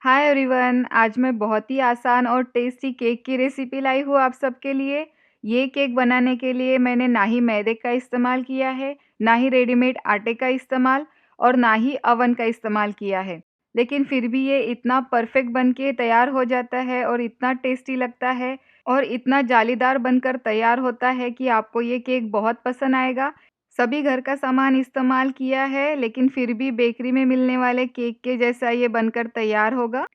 Hi everyone, आज मैं बहुत ही आसान और टेस्टी केक की रेसिपी लाई हूँ आप सबके लिए। ये केक बनाने के लिए मैंने ना ही मैदे का इस्तेमाल किया है, ना ही रेडीमेड आटे का इस्तेमाल और ना ही अवन का इस्तेमाल किया है। लेकिन फिर भी ये इतना परफेक्ट बन के तैयार हो जाता है और इतना टेस्टी लगता है और इतना जालीदार बनकर तैयार होता है कि आपको ये केक बहुत पसंद आएगा। सभी घर का सामान इस्तेमाल किया है, लेकिन फिर भी बेकरी में मिलने वाले केक के जैसा ये बनकर तैयार होगा।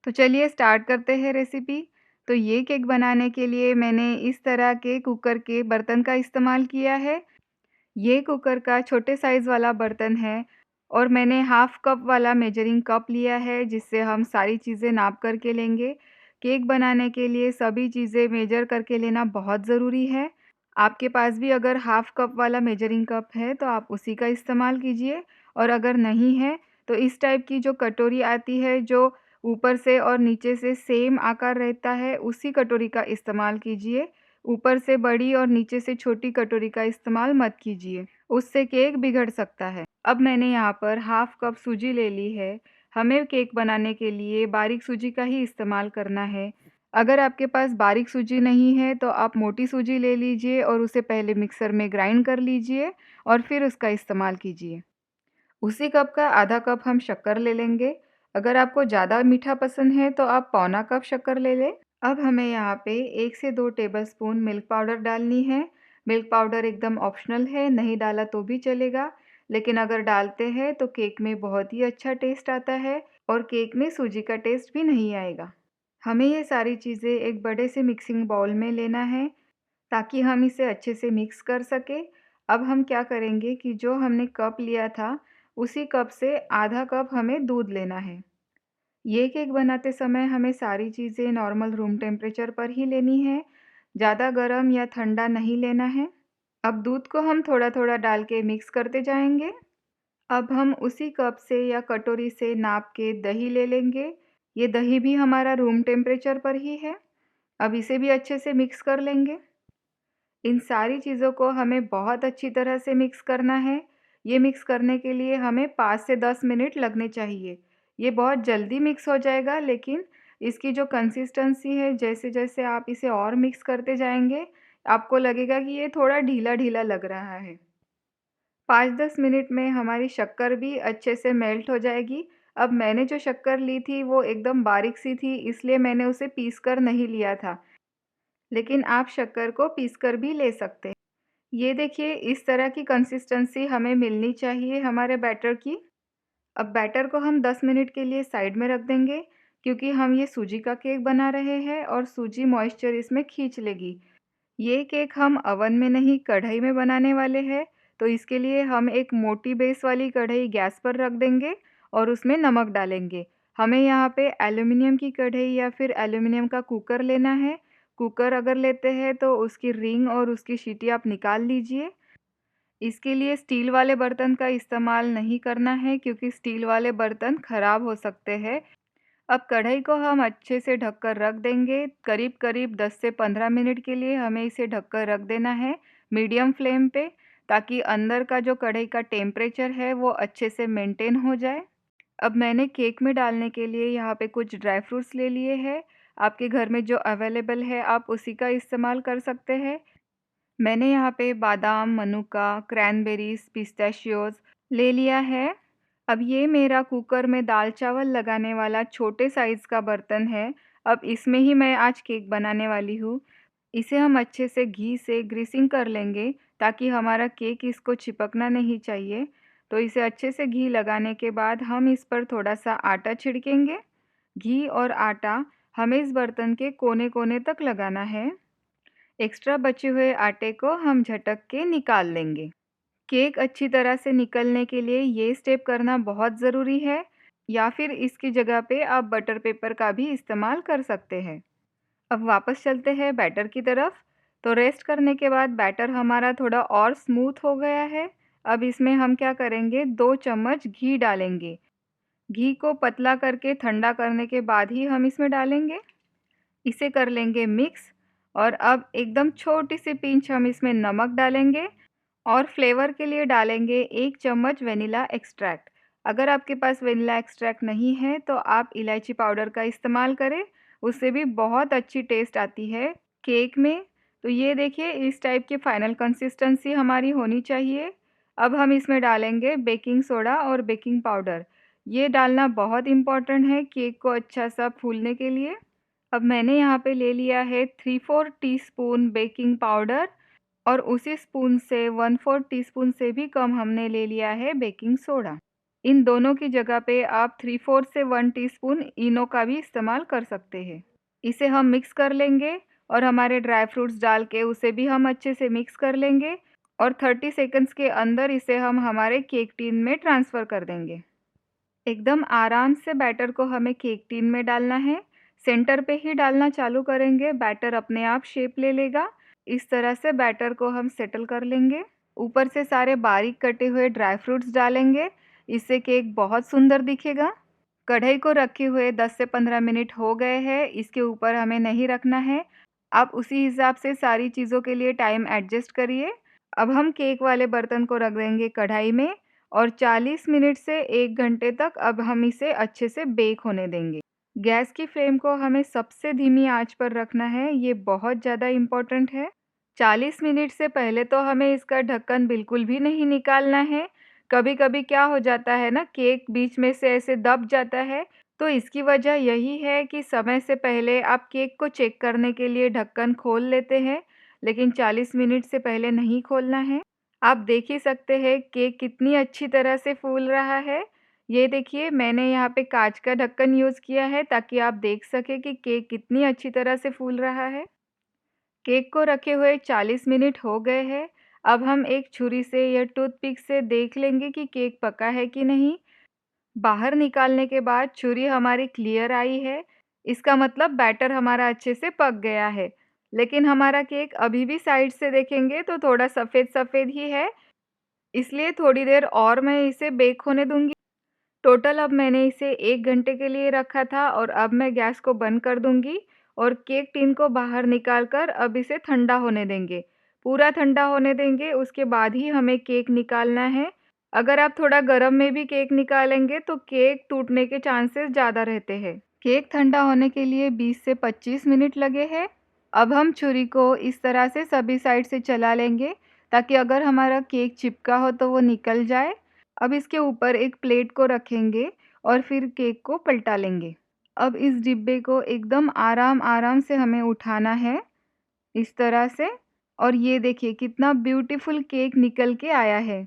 तो चलिए स्टार्ट करते हैं रेसिपी। तो ये केक बनाने के लिए मैंने इस तरह के कुकर के बर्तन का इस्तेमाल किया है। ये कुकर का छोटे साइज़ वाला बर्तन है और मैंने हाफ़ कप वाला मेजरिंग कप लिया है, जिससे हम सारी चीज़ें नाप कर के लेंगे। केक बनाने के लिए सभी चीज़ें मेजर करके लेना बहुत ज़रूरी है। आपके पास भी अगर हाफ़ कप वाला मेजरिंग कप है तो आप उसी का इस्तेमाल कीजिए, और अगर नहीं है तो इस टाइप की जो कटोरी आती है, जो ऊपर से और नीचे से सेम आकार रहता है, उसी कटोरी का इस्तेमाल कीजिए। ऊपर से बड़ी और नीचे से छोटी कटोरी का इस्तेमाल मत कीजिए, उससे केक बिगड़ सकता है। अब मैंने यहाँ पर हाफ़ कप सूजी ले ली है। हमें केक बनाने के लिए बारीक सूजी का ही इस्तेमाल करना है। अगर आपके पास बारीक सूजी नहीं है तो आप मोटी सूजी ले लीजिए और उसे पहले मिक्सर में ग्राइंड कर लीजिए और फिर उसका इस्तेमाल कीजिए। उसी कप का आधा कप हम शक्कर ले लेंगे। अगर आपको ज़्यादा मीठा पसंद है तो आप पौना कप शक्कर ले लें। अब हमें यहाँ पे 1 से 2 टेबलस्पून मिल्क पाउडर डालनी है। मिल्क पाउडर एकदम ऑप्शनल है, नहीं डाला तो भी चलेगा, लेकिन अगर डालते हैं तो केक में बहुत ही अच्छा टेस्ट आता है और केक में सूजी का टेस्ट भी नहीं आएगा। हमें ये सारी चीज़ें एक बड़े से मिक्सिंग बाउल में लेना है, ताकि हम इसे अच्छे से मिक्स कर सकें। अब हम क्या करेंगे कि जो हमने कप लिया था, उसी कप से आधा कप हमें दूध लेना है। ये केक बनाते समय हमें सारी चीज़ें नॉर्मल रूम टेम्परेचर पर ही लेनी है, ज़्यादा गर्म या ठंडा नहीं लेना है। अब दूध को हम थोड़ा-थोड़ा डाल के मिक्स करते जाएँगे। अब हम उसी कप से या कटोरी से नाप के दही ले लेंगे। ये दही भी हमारा रूम टेम्परेचर पर ही है। अब इसे भी अच्छे से मिक्स कर लेंगे। इन सारी चीज़ों को हमें बहुत अच्छी तरह से मिक्स करना है। ये मिक्स करने के लिए हमें 5 से 10 मिनट लगने चाहिए। ये बहुत जल्दी मिक्स हो जाएगा, लेकिन इसकी जो कंसिस्टेंसी है, जैसे-जैसे आप इसे और मिक्स करते जाएँगे, आपको लगेगा कि ये थोड़ा ढीला-ढीला लग रहा है। 5-10 मिनट में हमारी शक्कर भी अच्छे से मेल्ट हो जाएगी। अब मैंने जो शक्कर ली थी वो एकदम बारीक सी थी, इसलिए मैंने उसे पीस कर नहीं लिया था। लेकिन आप शक्कर को पीस कर भी ले सकते हैं। ये देखिए, इस तरह की कंसिस्टेंसी हमें मिलनी चाहिए हमारे बैटर की। अब बैटर को हम 10 मिनट के लिए साइड में रख देंगे, क्योंकि हम ये सूजी का केक बना रहे हैं और सूजी मॉइस्चर इसमें खींच लेगी। ये केक हम अवन में नहीं, कढ़ाई में बनाने वाले हैं, तो इसके लिए हम एक मोटी बेस वाली कढ़ाई गैस पर रख देंगे और उसमें नमक डालेंगे। हमें यहाँ पे एल्युमिनियम की कढ़ाई या फिर एल्युमिनियम का कुकर लेना है। कुकर अगर लेते हैं तो उसकी रिंग और उसकी सीटी आप निकाल लीजिए। इसके लिए स्टील वाले बर्तन का इस्तेमाल नहीं करना है, क्योंकि स्टील वाले बर्तन ख़राब हो सकते हैं। अब कढ़ाई को हम अच्छे से ढककर रख देंगे। करीब-करीब 10 से 15 मिनट के लिए हमें इसे ढककर रख देना है मीडियम फ्लेम पे, ताकि अंदर का जो कढ़ाई का टेम्परेचर है वो अच्छे से मेंटेन हो जाए। अब मैंने केक में डालने के लिए यहाँ पे कुछ ड्राई फ्रूट्स ले लिए हैं। आपके घर में जो अवेलेबल है आप उसी का इस्तेमाल कर सकते हैं। मैंने यहाँ पे बादाम, मनुका, क्रैनबेरीज़, पिस्ताशियोज़ ले लिया है। अब ये मेरा कुकर में दाल-चावल लगाने वाला छोटे साइज़ का बर्तन है। अब इसमें ही मैं आज केक बनाने वाली हूँ। इसे हम अच्छे से घी से ग्रीसिंग कर लेंगे, ताकि हमारा केक इसको चिपकना नहीं चाहिए। तो इसे अच्छे से घी लगाने के बाद हम इस पर थोड़ा-सा आटा छिड़केंगे। घी और आटा हमें इस बर्तन के कोने-कोने तक लगाना है। एक्स्ट्रा बचे हुए आटे को हम झटक के निकाल लेंगे। केक अच्छी तरह से निकलने के लिए ये स्टेप करना बहुत ज़रूरी है, या फिर इसकी जगह पे आप बटर पेपर का भी इस्तेमाल कर सकते हैं। अब वापस चलते हैं बैटर की तरफ। तो रेस्ट करने के बाद बैटर हमारा थोड़ा और स्मूथ हो गया है। अब इसमें हम क्या करेंगे, 2 चम्मच घी डालेंगे। घी को पतला करके ठंडा करने के बाद ही हम इसमें डालेंगे। इसे कर लेंगे मिक्स, और अब एकदम छोटी सी पिंच हम इसमें नमक डालेंगे और फ्लेवर के लिए डालेंगे 1 चम्मच वेनिला एक्सट्रैक्ट। अगर आपके पास वनीला एक्सट्रैक्ट नहीं है तो आप इलायची पाउडर का इस्तेमाल करें, उससे भी बहुत अच्छी टेस्ट आती है केक में। तो ये देखिए इस टाइप की फाइनल कंसिस्टेंसी हमारी होनी चाहिए। अब हम इसमें डालेंगे बेकिंग सोडा और बेकिंग पाउडर। ये डालना बहुत इम्पोर्टेंट है केक को अच्छा सा फूलने के लिए। अब मैंने यहाँ पे ले लिया है 3/4 टीस्पून बेकिंग पाउडर और उसी स्पून से 1/4 टीस्पून से भी कम हमने ले लिया है बेकिंग सोडा। इन दोनों की जगह पे आप 3/4 से 1 टीस्पून इनो का भी इस्तेमाल कर सकते हैं। इसे हम मिक्स कर लेंगे और हमारे ड्राई फ्रूट्स डाल के उसे भी हम अच्छे से मिक्स कर लेंगे और 30 सेकंड्स के अंदर इसे हम हमारे केक टिन में ट्रांसफ़र कर देंगे। एकदम आराम से बैटर को हमें केक टिन में डालना है। सेंटर पे ही डालना चालू करेंगे, बैटर अपने आप शेप ले लेगा। इस तरह से बैटर को हम सेटल कर लेंगे। ऊपर से सारे बारीक कटे हुए ड्राई फ्रूट्स डालेंगे, इससे केक बहुत सुंदर दिखेगा। कढ़ाई को रखे हुए 10 से 15 मिनट हो गए हैं, इसके ऊपर हमें नहीं रखना है। आप उसी हिसाब से सारी चीज़ों के लिए टाइम एडजस्ट करिए। अब हम केक वाले बर्तन को रख देंगे कढ़ाई में और 40 मिनट से 1 घंटे तक अब हम इसे अच्छे से बेक होने देंगे। गैस की फ्लेम को हमें सबसे धीमी आंच पर रखना है, ये बहुत ज़्यादा इम्पोर्टेंट है। 40 मिनट से पहले तो हमें इसका ढक्कन बिल्कुल भी नहीं निकालना है। कभी-कभी क्या हो जाता है ना, केक बीच में से ऐसे दब जाता है, तो इसकी वजह यही है कि समय से पहले आप केक को चेक करने के लिए ढक्कन खोल लेते हैं, लेकिन 40 मिनट से पहले नहीं खोलना है। आप देख ही सकते हैं केक कितनी अच्छी तरह से फूल रहा है। ये देखिए मैंने यहाँ पे काँच का ढक्कन यूज़ किया है ताकि आप देख सकें कि केक कितनी अच्छी तरह से फूल रहा है। केक को रखे हुए 40 मिनट हो गए हैं। अब हम एक छुरी से या टूथपिक से देख लेंगे कि केक पका है कि नहीं। बाहर निकालने के बाद छुरी हमारी क्लियर आई है, इसका मतलब बैटर हमारा अच्छे से पक गया है। लेकिन हमारा केक अभी भी साइड से देखेंगे तो थोड़ा सफ़ेद-सफ़ेद ही है, इसलिए थोड़ी देर और मैं इसे बेक होने दूँगी। टोटल अब मैंने इसे 1 घंटे के लिए रखा था और अब मैं गैस को बंद कर दूँगी और केक टिन को बाहर निकाल कर अब इसे ठंडा होने देंगे। पूरा ठंडा होने देंगे, उसके बाद ही हमें केक निकालना है। अगर आप थोड़ा गरम में भी केक निकालेंगे तो केक टूटने के चांसेस ज़्यादा रहते हैं। केक ठंडा होने के लिए 20 से 25 मिनट लगे हैं। अब हम छुरी को इस तरह से सभी साइड से चला लेंगे ताकि अगर हमारा केक चिपका हो तो वो निकल जाए। अब इसके ऊपर एक प्लेट को रखेंगे और फिर केक को पलटा लेंगे। अब इस डिब्बे को एकदम आराम-आराम से हमें उठाना है, इस तरह से। और ये देखिए कितना ब्यूटीफुल केक निकल के आया है।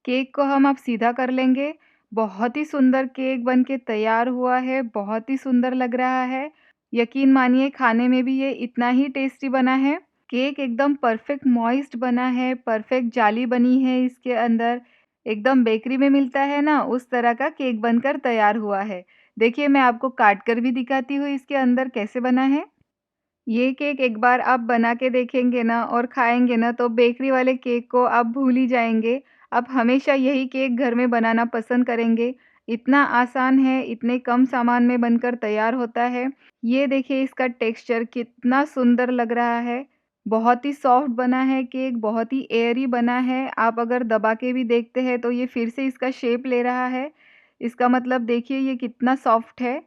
केक को हम अब सीधा कर लेंगे। बहुत ही सुंदर केक बन के तैयार हुआ है, बहुत ही सुंदर लग रहा है। यकीन मानिए खाने में भी ये इतना ही टेस्टी बना है। केक एकदम परफेक्ट मॉइस्ट बना है, परफेक्ट जाली बनी है इसके अंदर। एकदम बेकरी में मिलता है ना, उस तरह का केक बनकर तैयार हुआ है। देखिए मैं आपको काट कर भी दिखाती हूँ इसके अंदर कैसे बना है। ये केक एक बार आप बना के देखेंगे ना और खाएँगे ना तो बेकरी वाले केक को आप भूल ही जाएँगे। आप हमेशा यही केक घर में बनाना पसंद करेंगे। इतना आसान है, इतने कम सामान में बनकर तैयार होता है। ये देखिए इसका टेक्सचर कितना सुंदर लग रहा है। बहुत ही सॉफ्ट बना है केक, बहुत ही एयरी बना है। आप अगर दबा के भी देखते हैं तो ये फिर से इसका शेप ले रहा है। इसका मतलब देखिए ये कितना सॉफ्ट है।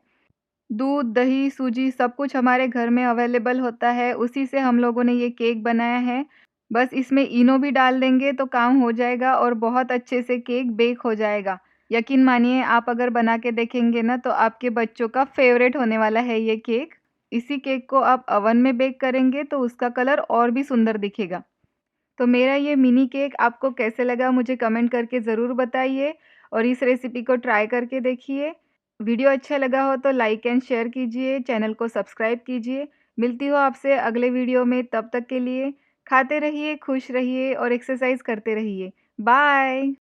दूध, दही, सूजी सब कुछ हमारे घर में अवेलेबल होता है, उसी से हम लोगों ने ये केक बनाया है। बस इसमें इनो भी डाल देंगे तो काम हो जाएगा और बहुत अच्छे से केक बेक हो जाएगा। यकीन मानिए आप अगर बना के देखेंगे ना तो आपके बच्चों का फ़ेवरेट होने वाला है ये केक। इसी केक को आप ओवन में बेक करेंगे तो उसका कलर और भी सुंदर दिखेगा। तो मेरा ये मिनी केक आपको कैसे लगा मुझे कमेंट करके ज़रूर बताइए और इस रेसिपी को ट्राई करके देखिए। वीडियो अच्छा लगा हो तो लाइक एंड शेयर कीजिए, चैनल को सब्सक्राइब कीजिए। मिलती हूँ आपसे अगले वीडियो में, तब तक के लिए खाते रहिए, खुश रहिए और एक्सरसाइज़ करते रहिए। बाय।